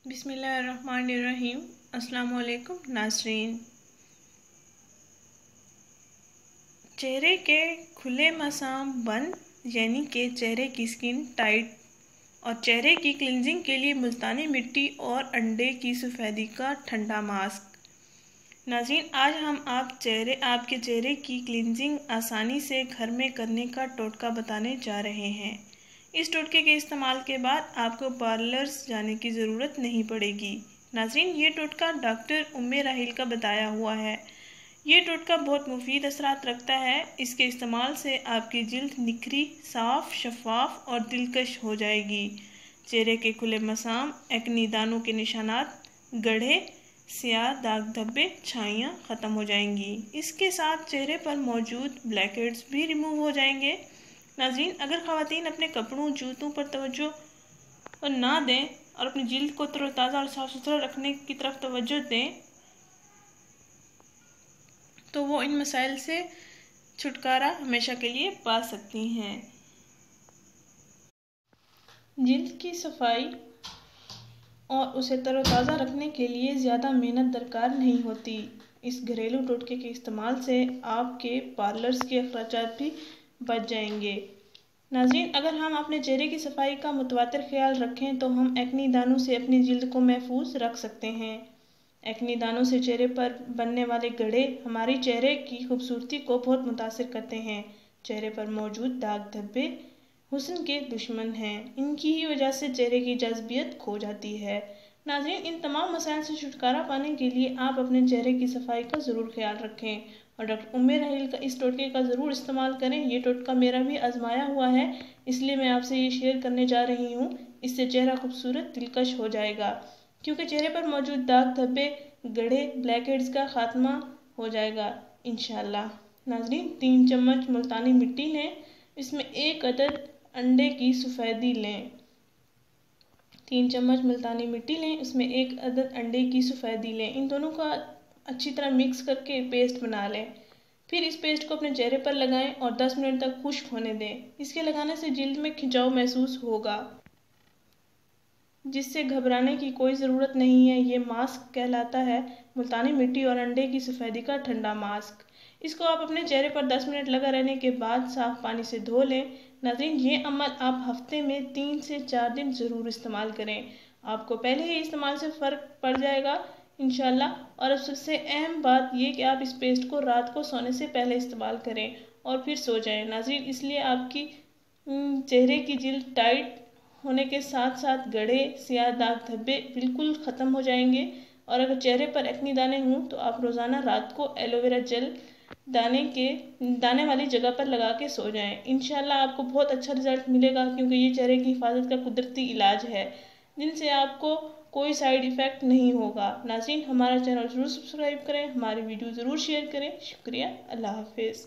बिस्मिल्लाहिर्रहमानिर्रहीम। अस्सलाम वालेकुम नाज़रीन। चेहरे के खुले मसाम बंद यानी कि चेहरे की स्किन टाइट और चेहरे की क्लिनजिंग के लिए मुल्तानी मिट्टी और अंडे की सफ़ेदी का ठंडा मास्क। नाज़रीन, आज हम आपके चेहरे की क्लिनजिंग आसानी से घर में करने का टोटका बताने जा रहे हैं। इस टोटके के इस्तेमाल के बाद आपको पार्लर्स जाने की ज़रूरत नहीं पड़ेगी। नाज़रीन, ये टोटका डॉक्टर उम्मे राहिल का बताया हुआ है। ये टोटका बहुत मुफीद असरात रखता है। इसके इस्तेमाल से आपकी जिल्द निखरी, साफ, शफाफ और दिलकश हो जाएगी। चेहरे के खुले मसाम, एक्नी, दानों के निशानात, गड्ढे, स्याह दाग धब्बे, छाइयाँ ख़त्म हो जाएंगी। इसके साथ चेहरे पर मौजूद ब्लैक हेड्स भी रिमूव हो जाएंगे। नाज़रीन, अगर ख़वातीन अपने कपड़ों, जूतों पर तवज्जो ना दें और अपनी जिल्द को तरोताज़ा और साफ़ सुथरा रखने की तरफ तवज्जो दें तो वो इन मसाइल से छुटकारा हमेशा के लिए पा सकती हैं। जिल्द की सफाई और उसे तरोताज़ा रखने के लिए ज़्यादा मेहनत दरकार नहीं होती। इस घरेलू टोटके के इस्तेमाल से आपके पार्लर्स के अखराजात भी बच जाएंगे। नाज़रीन, अगर हम अपने चेहरे की सफाई का मुतवातिर ख्याल रखें तो हम एक्नी दानों से अपनी जिल्द को महफूज रख सकते हैं। एक्नी दानों से चेहरे पर बनने वाले गड्ढे हमारी चेहरे की खूबसूरती को बहुत मुतासिर करते हैं। चेहरे पर मौजूद दाग धब्बे हुस्न के दुश्मन हैं। इनकी ही वजह से चेहरे की जाज़बियत खो जाती है। नाज़रीन, इन तमाम मसाइल से छुटकारा पाने के लिए आप अपने चेहरे की सफाई का ज़रूर ख्याल रखें और डॉक्टर उम्मे राहिल का इस टोटके का ज़रूर इस्तेमाल करें। ये टोटका मेरा भी आजमाया हुआ है, इसलिए मैं आपसे ये शेयर करने जा रही हूँ। इससे चेहरा खूबसूरत, दिलकश हो जाएगा, क्योंकि चेहरे पर मौजूद दाग धब्बे, गड्ढे, ब्लैक हेड्स का खात्मा हो जाएगा इंशाल्लाह। नाज़रीन, 3 चम्मच मुल्तानी मिट्टी लें, इसमें 1 अदद अंडे की सफ़ेदी लें। 3 चम्मच मुल्तानी मिट्टी लें, इसमें 1 अदद अंडे की सफ़ेदी लें। इन दोनों का अच्छी तरह मिक्स करके पेस्ट बना लें। फिर इस पेस्ट को अपने चेहरे पर लगाएं और 10 मिनट तक खुश्क होने दें। इसके लगाने से जिल्द में खिंचाव महसूस होगा, जिससे घबराने की कोई ज़रूरत नहीं है। ये मास्क कहलाता है मुल्तानी मिट्टी और अंडे की सफ़ेदी का ठंडा मास्क। इसको आप अपने चेहरे पर 10 मिनट लगा रहने के बाद साफ़ पानी से धो लें। नाज़रीन, ये अमल आप हफ्ते में 3 से 4 दिन ज़रूर इस्तेमाल करें। आपको पहले ही इस्तेमाल से फ़र्क पड़ जाएगा इंशाल्लाह। और अब सबसे अहम बात ये कि आप इस पेस्ट को रात को सोने से पहले इस्तेमाल करें और फिर सो जाएं। नाज़रीन, इसलिए आपकी चेहरे की जिल्द टाइट होने के साथ साथ गड्ढे, स्याह दाग धब्बे बिल्कुल ख़त्म हो जाएंगे। और अगर चेहरे पर एक्नी दाने हों तो आप रोज़ाना रात को एलोवेरा जेल दाने वाली जगह पर लगा के सो जाएं। इंशाल्लाह आपको बहुत अच्छा रिजल्ट मिलेगा, क्योंकि ये चेहरे की हिफाजत का कुदरती इलाज है, जिनसे आपको कोई साइड इफ़ेक्ट नहीं होगा। नाज़रीन, हमारा चैनल ज़रूर सब्सक्राइब करें, हमारी वीडियो ज़रूर शेयर करें। शुक्रिया। अल्लाह हाफिज़।